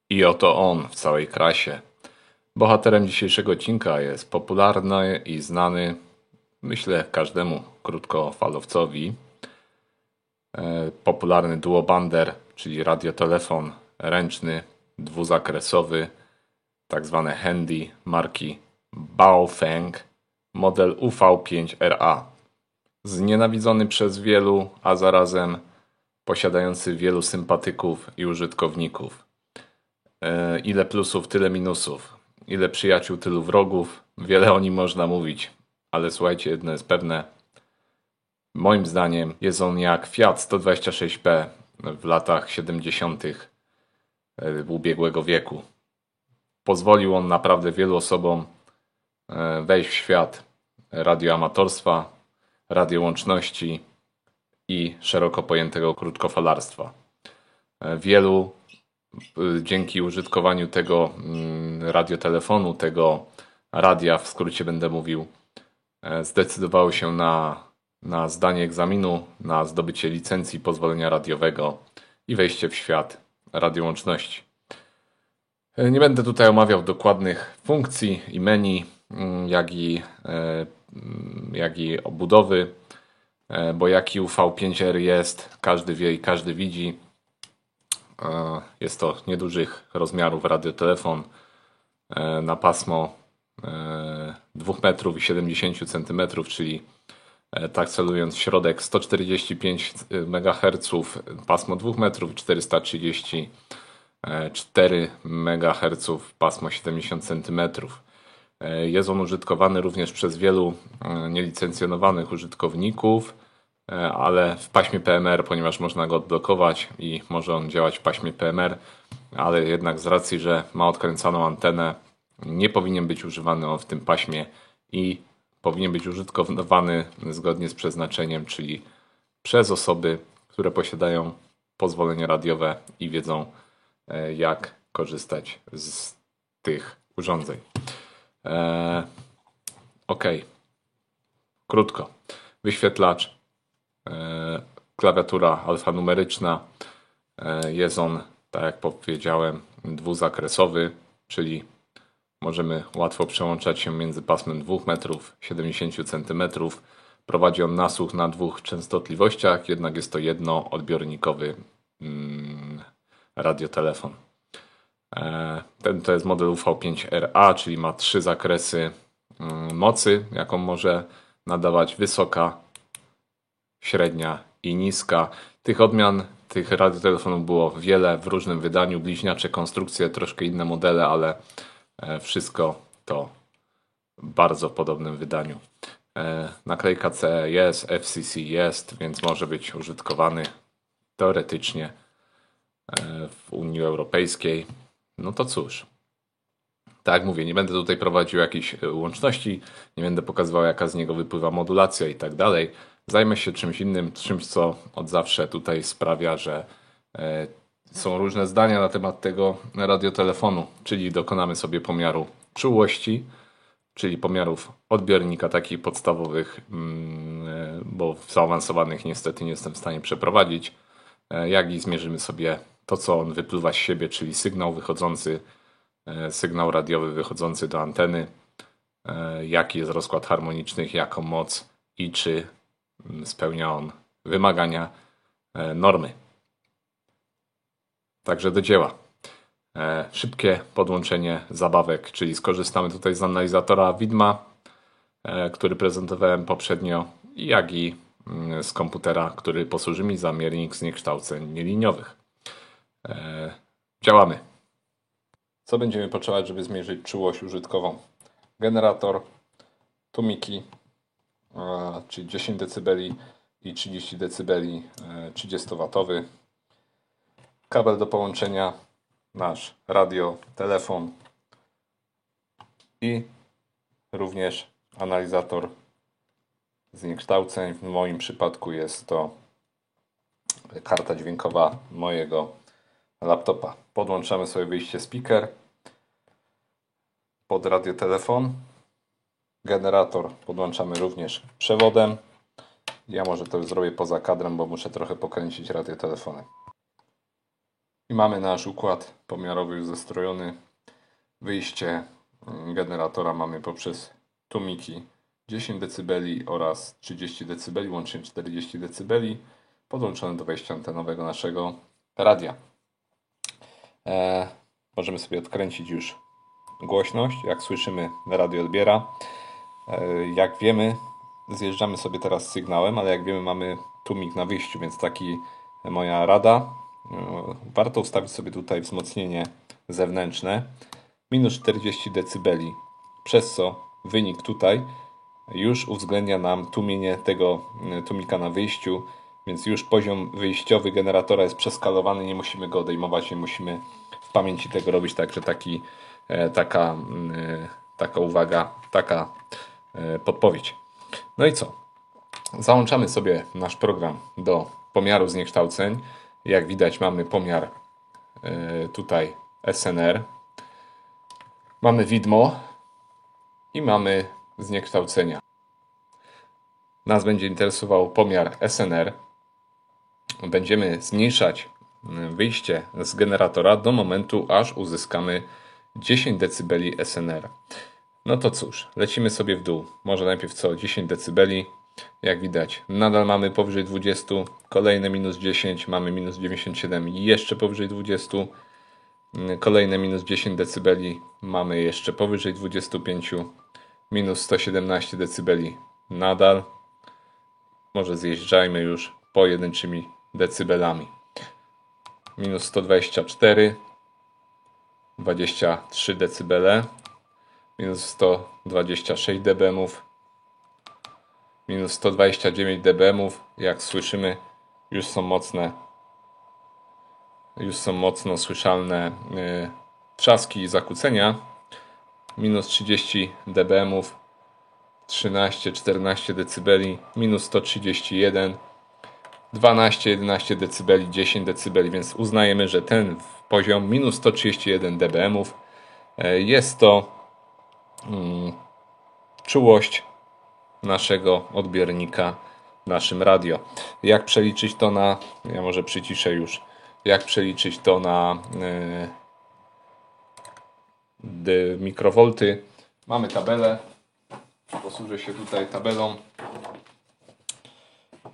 I oto on w całej krasie. Bohaterem dzisiejszego odcinka jest popularny i znany, myślę, każdemu krótkofalowcowi, popularny duobander, czyli radiotelefon ręczny, dwuzakresowy, tak zwane handy marki Baofeng, model UV5RA. Znienawidzony przez wielu, a zarazem posiadający wielu sympatyków i użytkowników. Ile plusów, tyle minusów. Ile przyjaciół, tylu wrogów. Wiele o nim można mówić. Ale słuchajcie, jedno jest pewne. Moim zdaniem jest on jak Fiat 126P w latach 70. Ubiegłego wieku. Pozwolił on naprawdę wielu osobom wejść w świat radioamatorstwa, radiołączności i szeroko pojętego krótkofalarstwa. Wielu dzięki użytkowaniu tego radiotelefonu, tego radia, w skrócie będę mówił, zdecydowało się na zdanie egzaminu, na zdobycie licencji pozwolenia radiowego i wejście w świat radiołączności. Nie będę tutaj omawiał dokładnych funkcji i menu, jak i obudowy, bo jaki UV5R jest, każdy wie i każdy widzi. Jest to niedużych rozmiarów radiotelefon na pasmo 2 metrów i 70 cm, czyli tak celując w środek 145 MHz, pasmo 2 metrów i 434 MHz, pasmo 70 cm. Jest on użytkowany również przez wielu nielicencjonowanych użytkowników, ale w paśmie PMR, ponieważ można go odblokować i może on działać w paśmie PMR, ale jednak z racji, że ma odkręcaną antenę, nie powinien być używany on w tym paśmie i powinien być użytkowany zgodnie z przeznaczeniem, czyli przez osoby, które posiadają pozwolenie radiowe i wiedzą, jak korzystać z tych urządzeń. Ok. Krótko. Wyświetlacz, klawiatura alfanumeryczna. Jest on, tak jak powiedziałem, dwuzakresowy, czyli możemy łatwo przełączać się między pasmem 2 metrów 70 cm. Prowadzi on nasłuch na 2 częstotliwościach, jednak jest to jednoodbiornikowy radiotelefon. Ten to jest model UV5RA, czyli ma 3 zakresy mocy, jaką może nadawać: wysoka, średnia i niska. Tych odmian, tych radiotelefonów było wiele w różnym wydaniu, bliźniacze konstrukcje, troszkę inne modele, ale wszystko to bardzo w podobnym wydaniu. Naklejka CE jest, FCC jest, więc może być użytkowany teoretycznie w Unii Europejskiej. No to cóż. Tak jak mówię, nie będę tutaj prowadził jakiejś łączności, nie będę pokazywał, jaka z niego wypływa modulacja i tak dalej. Zajmę się czymś innym, czymś, co od zawsze tutaj sprawia, że są różne zdania na temat tego radiotelefonu, czyli dokonamy sobie pomiaru czułości, czyli pomiarów odbiornika takich podstawowych, bo w zaawansowanych niestety nie jestem w stanie przeprowadzić, jak i zmierzymy sobie to, co on wypływa z siebie, czyli sygnał radiowy wychodzący do anteny, jaki jest rozkład harmoniczny, jaką moc i czy spełnia on wymagania normy. Także do dzieła. Szybkie podłączenie zabawek, czyli skorzystamy tutaj z analizatora widma, który prezentowałem poprzednio, jak i z komputera, który posłuży mi za miernik zniekształceń nieliniowych. Działamy. Co będziemy potrzebować, żeby zmierzyć czułość użytkową? Generator, tłumiki, czyli 10 dB i 30 dB 30W. Kabel do połączenia, nasz radio, telefon i również analizator zniekształceń. W moim przypadku jest to karta dźwiękowa mojego laptopa. Podłączamy sobie wyjście speaker pod radiotelefon. Generator podłączamy również przewodem. Ja może to zrobię poza kadrem, bo muszę trochę pokręcić radiotelefonem. I mamy nasz układ pomiarowy już zestrojony. Wyjście generatora mamy poprzez tłumiki 10 dB oraz 30 dB, łącznie 40 dB, podłączone do wejścia antenowego naszego radia. Możemy sobie odkręcić już głośność. Jak słyszymy, radio odbiera. Jak wiemy, zjeżdżamy sobie teraz z sygnałem, ale jak wiemy, mamy tłumik na wyjściu, więc taki moja rada. Warto ustawić sobie tutaj wzmocnienie zewnętrzne minus 40 dB, przez co wynik tutaj już uwzględnia nam tłumienie tego tłumika na wyjściu, więc już poziom wyjściowy generatora jest przeskalowany, nie musimy go odejmować, nie musimy w pamięci tego robić, także taka uwaga, taka podpowiedź. No i co? Załączamy sobie nasz program do pomiaru zniekształceń. Jak widać, mamy pomiar tutaj SNR. Mamy widmo i mamy zniekształcenia. Nas będzie interesował pomiar SNR. Będziemy zmniejszać wyjście z generatora do momentu, aż uzyskamy 10 dB SNR. No to cóż, lecimy sobie w dół. Może najpierw co 10 dB. Jak widać, nadal mamy powyżej 20, kolejne minus 10, mamy minus 97 i jeszcze powyżej 20. Kolejne minus 10 dB, mamy jeszcze powyżej 25, minus 117 dB nadal. Może zjeżdżajmy już pojedynczymi decybelami. Minus 124, 23 dB, minus 126 dB, minus 129 dB. Jak słyszymy, już są mocno słyszalne trzaski i zakłócenia. Minus 30 dB, 13-14 dB, minus 131, 12-11 dB, 10 dB, więc uznajemy, że ten poziom minus 131 dB jest to czułość naszego odbiornika w naszym radio. Jak przeliczyć to na, ja może przyciszę już, jak przeliczyć to na mikrowolty? Mamy tabelę, posłużę się tutaj tabelą.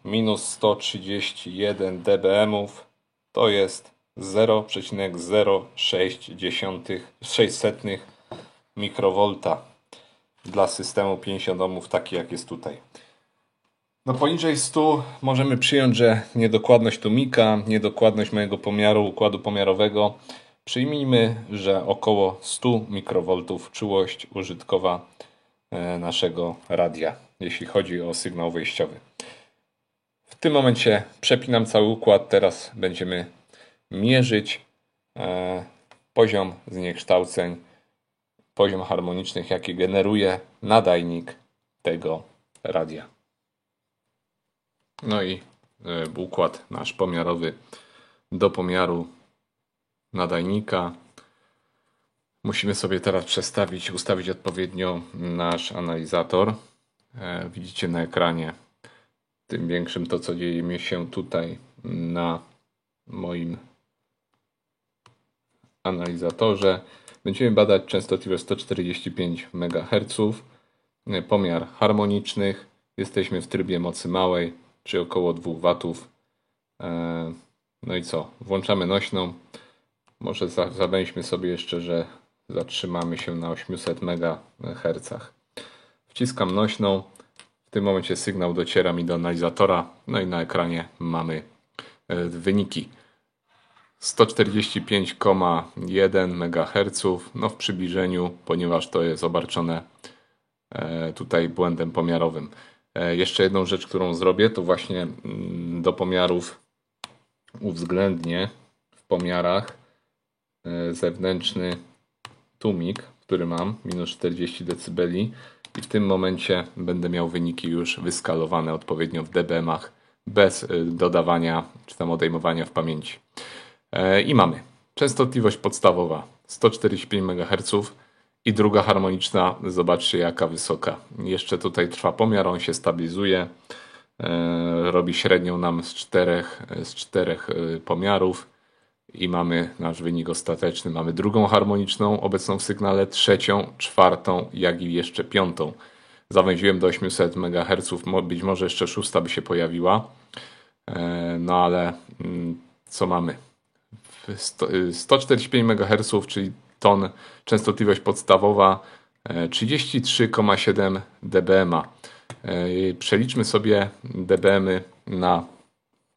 Minus 131 dBm to jest 0,06 mikrowolta dla systemu 50 ohmów, taki jak jest tutaj. No poniżej 100 możemy przyjąć, że niedokładność tłumika, niedokładność mojego pomiaru, układu pomiarowego. Przyjmijmy, że około 100 mikrowoltów czułość użytkowa naszego radia, jeśli chodzi o sygnał wejściowy. W tym momencie przepinam cały układ. Teraz będziemy mierzyć poziom zniekształceń, poziom harmonicznych, jaki generuje nadajnik tego radia. No i układ nasz pomiarowy do pomiaru nadajnika. Musimy sobie teraz ustawić odpowiednio nasz analizator. Widzicie na ekranie, tym większym to, co dzieje się tutaj na moim analizatorze. Będziemy badać częstotliwość 145 MHz, pomiar harmonicznych. Jesteśmy w trybie mocy małej, czyli około 2 W. No i co? Włączamy nośną. Może zawęźmy sobie jeszcze, że zatrzymamy się na 800 MHz. Wciskam nośną. W tym momencie sygnał dociera mi do analizatora. No i na ekranie mamy wyniki. 145,1 MHz. No w przybliżeniu, ponieważ to jest obarczone tutaj błędem pomiarowym. Jeszcze jedną rzecz, którą zrobię, to właśnie do pomiarów uwzględnię w pomiarach zewnętrzny tłumik, który mam, minus 40 dB, i w tym momencie będę miał wyniki już wyskalowane odpowiednio w dBm-ach, bez dodawania czy tam odejmowania w pamięci. I mamy częstotliwość podstawowa 145 MHz i druga harmoniczna, zobaczcie jaka wysoka. Jeszcze tutaj trwa pomiar, on się stabilizuje, robi średnią nam z czterech pomiarów i mamy nasz wynik ostateczny. Mamy drugą harmoniczną obecną w sygnale, trzecią, czwartą, jak i jeszcze piątą. Zawęziłem do 800 MHz, być może jeszcze szósta by się pojawiła. No ale co mamy? 145 MHz, czyli ton częstotliwość podstawowa, 33,7 dBm. Przeliczmy sobie dBm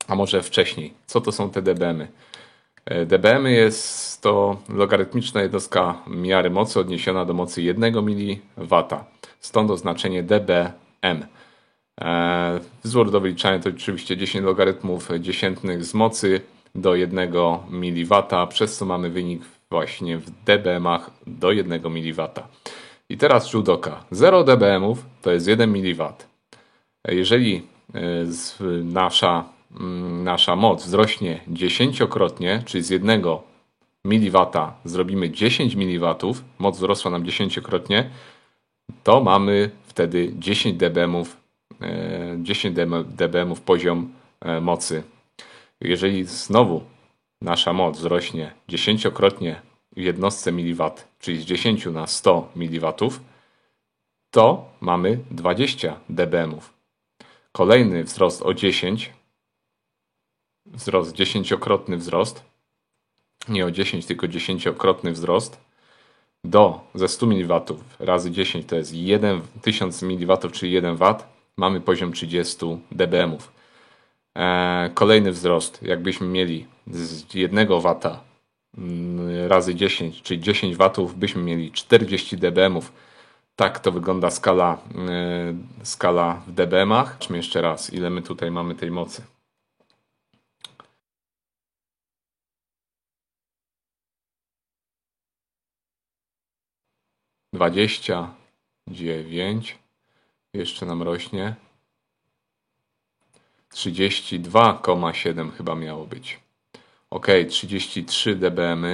a może wcześniej. Co to są te dBm? dBm jest to logarytmiczna jednostka miary mocy odniesiona do mocy 1 mW. Stąd oznaczenie dBm. Wzór do wyliczania to oczywiście 10 logarytmów dziesiętnych z mocy do 1 mW, przez co mamy wynik właśnie w dBm-ach do 1 mW. I teraz Judoka. 0 dBm to jest 1 mW. Jeżeli nasza moc wzrośnie dziesięciokrotnie, czyli z 1 mW zrobimy 10 mW, moc wzrosła nam dziesięciokrotnie, to mamy wtedy 10 dBm poziom mocy. Jeżeli znowu nasza moc wzrośnie dziesięciokrotnie w jednostce mW, czyli z 10 na 100 mW, to mamy 20 dBm. Kolejny wzrost o 10, dziesięciokrotny wzrost, nie o 10, tylko dziesięciokrotny wzrost, ze 100 mW razy 10 to jest 1000 mW, czyli 1 W, mamy poziom 30 dBm. Kolejny wzrost, jakbyśmy mieli z 1 W razy 10, czyli 10 W, byśmy mieli 40 dBm. Tak to wygląda skala w dBm-ach. Zobaczmy jeszcze raz, ile my tutaj mamy tej mocy. Dwadzieścia dziewięć, jeszcze nam rośnie. 32,7 chyba miało być. Ok, 33 dBm.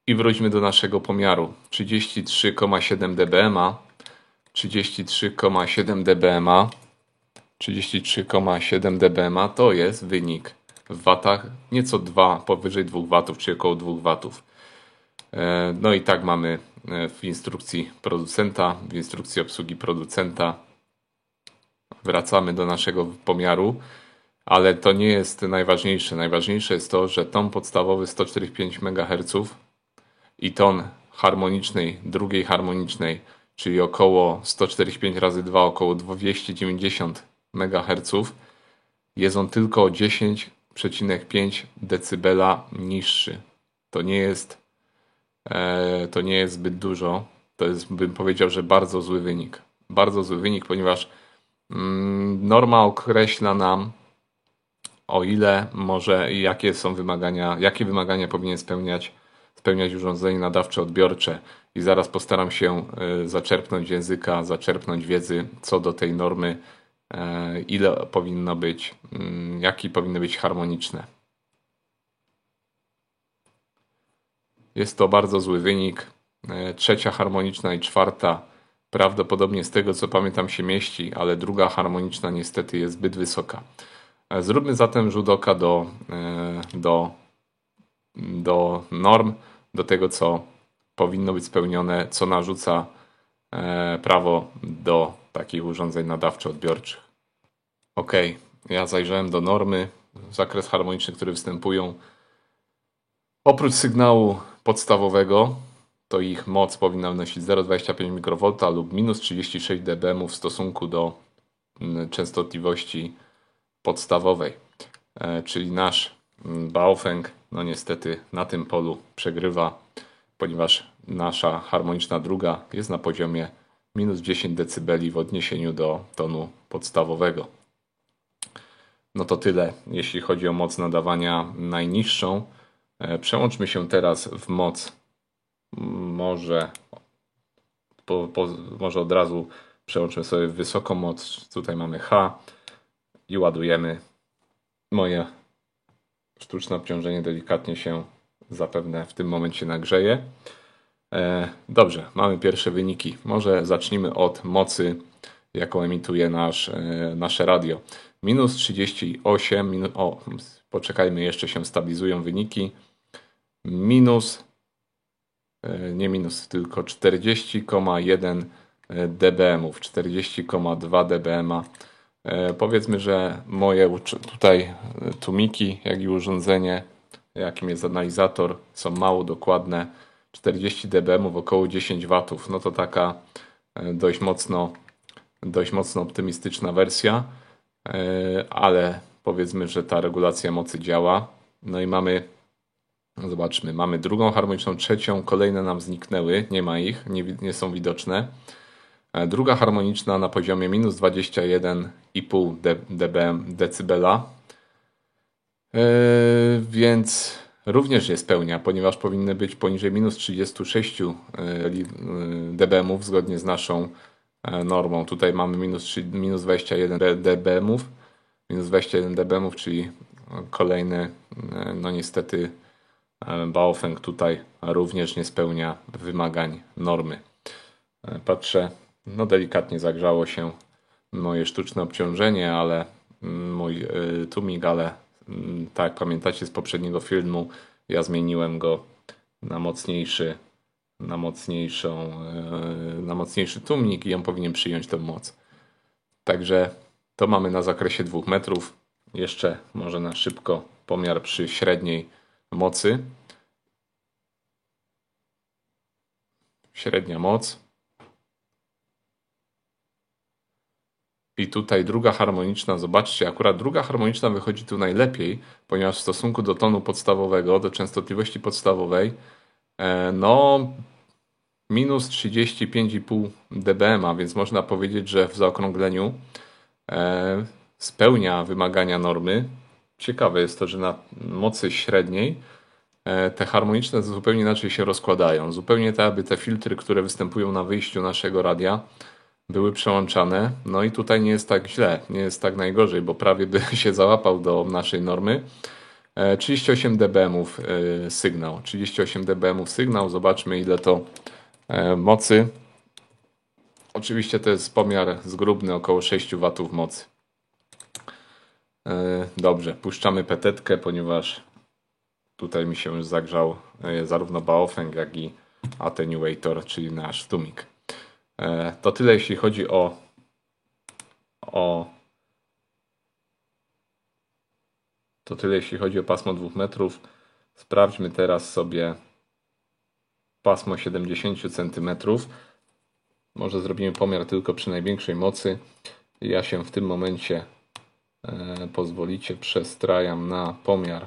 I wróćmy do naszego pomiaru. 33,7 dBm. 33,7 dBm. 33,7 dBm to jest wynik w watach nieco powyżej 2 W, czyli około 2 W. No i tak mamy w instrukcji producenta, w instrukcji obsługi producenta. Wracamy do naszego pomiaru, ale to nie jest najważniejsze. Najważniejsze jest to, że ton podstawowy 145 MHz i ton harmonicznej, drugiej harmonicznej, czyli około 145 razy 2, około 290 MHz, jest on tylko o 10,5 dB niższy. To nie jest zbyt dużo. To jest, bym powiedział, że bardzo zły wynik. Bardzo zły wynik, ponieważ norma określa nam, o ile może i jakie są wymagania, jakie wymagania powinien spełniać urządzenie nadawcze odbiorcze. I zaraz postaram się zaczerpnąć języka, zaczerpnąć wiedzy co do tej normy, ile powinno być, jakie powinny być harmoniczne. Jest to bardzo zły wynik. Trzecia harmoniczna i czwarta prawdopodobnie z tego co pamiętam się mieści, ale druga harmoniczna niestety jest zbyt wysoka. Zróbmy zatem Judoka do norm, do tego co powinno być spełnione, co narzuca prawo do takich urządzeń nadawczo-odbiorczych. Ok, ja zajrzałem do normy, zakres harmoniczny, które występują. Oprócz sygnału podstawowego, to ich moc powinna wynosić 0,25 mikrowolta lub minus 36 dBm w stosunku do częstotliwości podstawowej. Czyli nasz Baofeng, no niestety na tym polu przegrywa, ponieważ nasza harmoniczna druga jest na poziomie minus 10 dB w odniesieniu do tonu podstawowego. No to tyle, jeśli chodzi o moc nadawania najniższą. Przełączmy się teraz w moc. Może od razu przełączmy sobie w wysoką moc. Tutaj mamy H i ładujemy. Moje sztuczne obciążenie delikatnie się zapewne w tym momencie nagrzeje. Dobrze, mamy pierwsze wyniki. Może zacznijmy od mocy, jaką emituje nasze radio. minus 38, poczekajmy, jeszcze się stabilizują wyniki, nie minus, tylko 40,1 dBm, 40,2 dBm. Powiedzmy, że moje tutaj tłumiki, jak i urządzenie, jakim jest analizator, są mało dokładne. 40 dBm, około 10 W. No to taka dość mocno optymistyczna wersja, ale powiedzmy, że ta regulacja mocy działa. No i zobaczmy, mamy drugą harmoniczną, trzecią, kolejne nam zniknęły, nie ma ich, nie są widoczne. Druga harmoniczna na poziomie minus 21,5 decybela, więc również je spełnia, ponieważ powinny być poniżej minus 36 dBm zgodnie z naszą normą. Tutaj mamy minus 21 dBm, czyli kolejny, no niestety Baofeng tutaj również nie spełnia wymagań normy. Patrzę, no delikatnie zagrzało się moje sztuczne obciążenie, ale mój tłumik, ale tak jak pamiętacie z poprzedniego filmu, ja zmieniłem go na mocniejszy tłumik i on powinien przyjąć tę moc. Także to mamy na zakresie 2 metrów. Jeszcze może na szybko pomiar przy średniej mocy. Średnia moc. I tutaj druga harmoniczna, zobaczcie, akurat druga harmoniczna wychodzi tu najlepiej, ponieważ w stosunku do tonu podstawowego, do częstotliwości podstawowej, no minus 35,5 dBm, a więc można powiedzieć, że w zaokrągleniu spełnia wymagania normy. Ciekawe jest to, że na mocy średniej te harmoniczne zupełnie inaczej się rozkładają. Zupełnie tak, aby te filtry, które występują na wyjściu naszego radia, były przełączane. No i tutaj nie jest tak źle, nie jest tak najgorzej, bo prawie by się załapał do naszej normy. 38 dBm sygnał. 38 dBm sygnał. Zobaczmy, ile to mocy. Oczywiście to jest pomiar zgrubny, około 6 W mocy. Dobrze, puszczamy petetkę, ponieważ tutaj mi się już zagrzał zarówno Baofeng, jak i attenuator, czyli nasz tłumik. To tyle, jeśli chodzi o pasmo 2 metrów. Sprawdźmy teraz sobie pasmo 70 cm. Może zrobimy pomiar tylko przy największej mocy. Ja się w tym momencie, pozwolicie, przestrajam na pomiar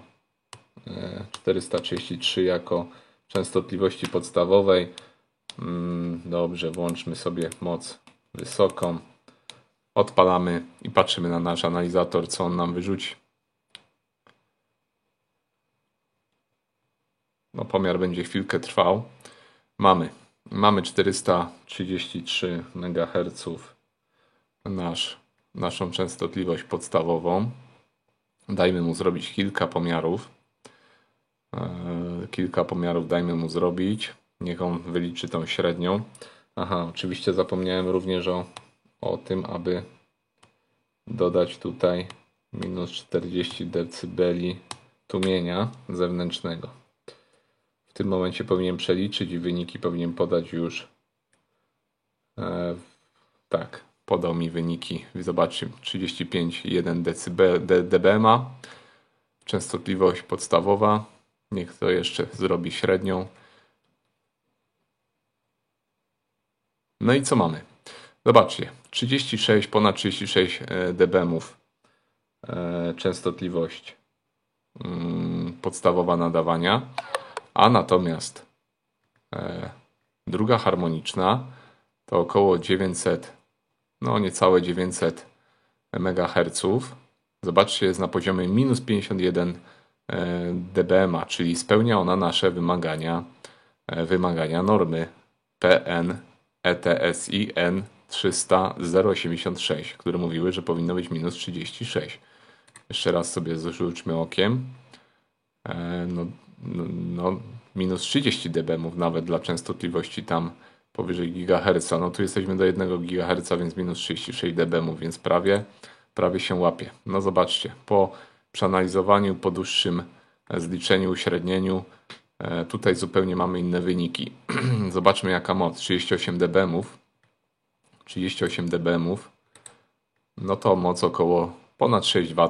433 jako częstotliwości podstawowej. Dobrze, włączmy sobie moc wysoką. Odpalamy i patrzymy na nasz analizator, co on nam wyrzuci. No, pomiar będzie chwilkę trwał. Mamy 433 MHz naszą częstotliwość podstawową. Dajmy mu zrobić kilka pomiarów. Dajmy mu zrobić. Niech on wyliczy tą średnią. Aha, oczywiście zapomniałem również o tym, aby dodać tutaj minus 40 dB tłumienia zewnętrznego. W tym momencie powinien przeliczyć i wyniki powinien podać już. Tak, podał mi wyniki. Zobaczcie, 35,1 dBm. Częstotliwość podstawowa. Niech to jeszcze zrobi średnią. No i co mamy? Zobaczcie, ponad 36 dBm częstotliwość podstawowa nadawania, a natomiast druga harmoniczna to około 900, no niecałe 900 MHz. Zobaczcie, jest na poziomie minus 51 dBm, czyli spełnia ona nasze wymagania normy PN ETSI N300-086, które mówiły, że powinno być minus 36. Jeszcze raz sobie rzućmy okiem. Minus 30 dBm nawet dla częstotliwości tam powyżej GHz. No tu jesteśmy do 1 GHz, więc minus 36 dBm, więc prawie. prawie się łapie. No zobaczcie, po przeanalizowaniu, po dłuższym zliczeniu, uśrednieniu, tutaj zupełnie mamy inne wyniki. Zobaczmy jaka moc, 38 dBm. 38 dBm, no to moc około ponad 6 W,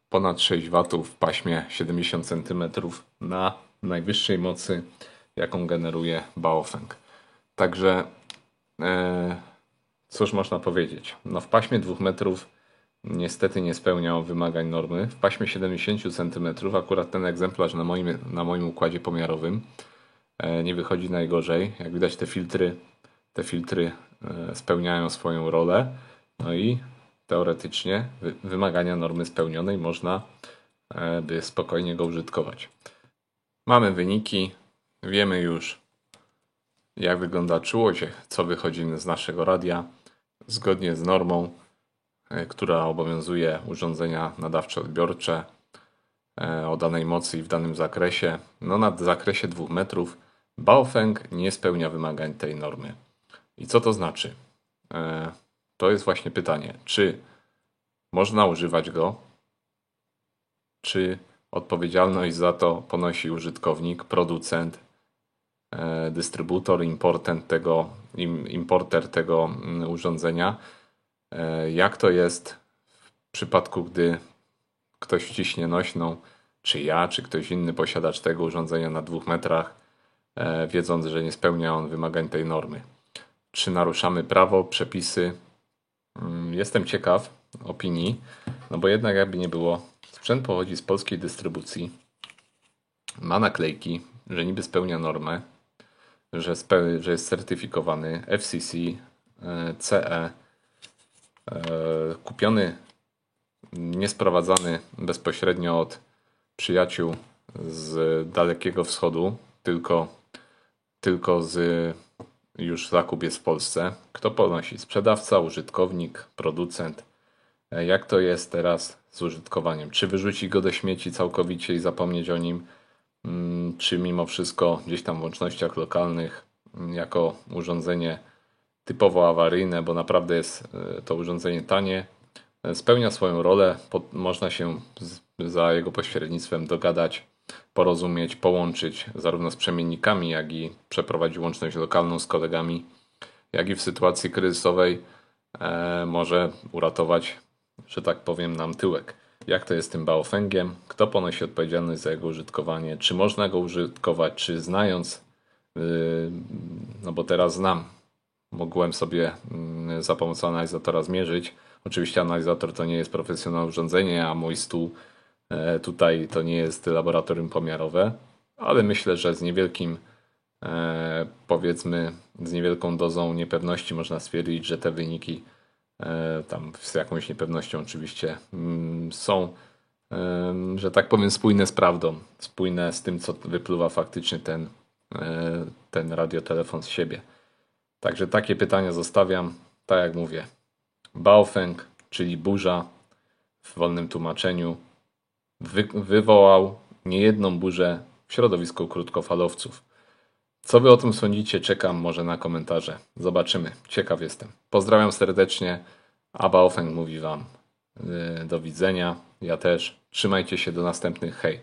ponad 6 W w paśmie 70 cm na najwyższej mocy, jaką generuje Baofeng. Także cóż można powiedzieć? No w paśmie 2 metrów niestety nie spełniał wymagań normy. W paśmie 70 cm akurat ten egzemplarz na moim układzie pomiarowym nie wychodzi najgorzej. Jak widać te filtry spełniają swoją rolę. No i teoretycznie wymagania normy spełnionej można by spokojnie go użytkować. Mamy wyniki, wiemy już jak wygląda czułość, co wychodzi z naszego radia. Zgodnie z normą, która obowiązuje urządzenia nadawczo-odbiorcze o danej mocy i w danym zakresie, no na zakresie 2 metrów Baofeng nie spełnia wymagań tej normy. I co to znaczy? To jest właśnie pytanie, czy można używać go, czy odpowiedzialność za to ponosi użytkownik, producent, dystrybutor, importer tego urządzenia. Jak to jest w przypadku, gdy ktoś wciśnie nośną, czy ja, czy ktoś inny posiadacz tego urządzenia na 2 metrach, wiedząc, że nie spełnia on wymagań tej normy. Czy naruszamy prawo, przepisy? Jestem ciekaw opinii, no bo jednak jakby nie było, sprzęt pochodzi z polskiej dystrybucji, ma naklejki, że niby spełnia normę, że jest certyfikowany FCC, CE, kupiony, niesprowadzany bezpośrednio od przyjaciół z Dalekiego Wschodu, tylko już zakup jest w Polsce. Kto ponosi? Sprzedawca, użytkownik, producent. Jak to jest teraz z użytkowaniem? Czy wyrzucić go do śmieci całkowicie i zapomnieć o nim? Czy mimo wszystko gdzieś tam w łącznościach lokalnych jako urządzenie typowo awaryjne, bo naprawdę jest to urządzenie tanie, spełnia swoją rolę, można się za jego pośrednictwem dogadać, porozumieć, połączyć zarówno z przemiennikami, jak i przeprowadzić łączność lokalną z kolegami, jak i w sytuacji kryzysowej może uratować, że tak powiem, nam tyłek. Jak to jest z tym Baofengiem? Kto ponosi odpowiedzialność za jego użytkowanie? Czy można go użytkować? Czy znając, no bo teraz znam, mogłem sobie za pomocą analizatora zmierzyć. Oczywiście analizator to nie jest profesjonalne urządzenie, a mój stół tutaj to nie jest laboratorium pomiarowe, ale myślę, że z niewielkim, powiedzmy, z niewielką dozą niepewności można stwierdzić, że te wyniki tam z jakąś niepewnością oczywiście są, że tak powiem, spójne z prawdą, spójne z tym, co wypływa faktycznie ten radiotelefon z siebie. Także takie pytania zostawiam. Tak jak mówię, Baofeng, czyli burza w wolnym tłumaczeniu, wywołał niejedną burzę w środowisku krótkofalowców. Co wy o tym sądzicie? Czekam może na komentarze. Zobaczymy. Ciekaw jestem. Pozdrawiam serdecznie, a Baofeng mówi wam do widzenia. Ja też. Trzymajcie się, do następnych. Hej.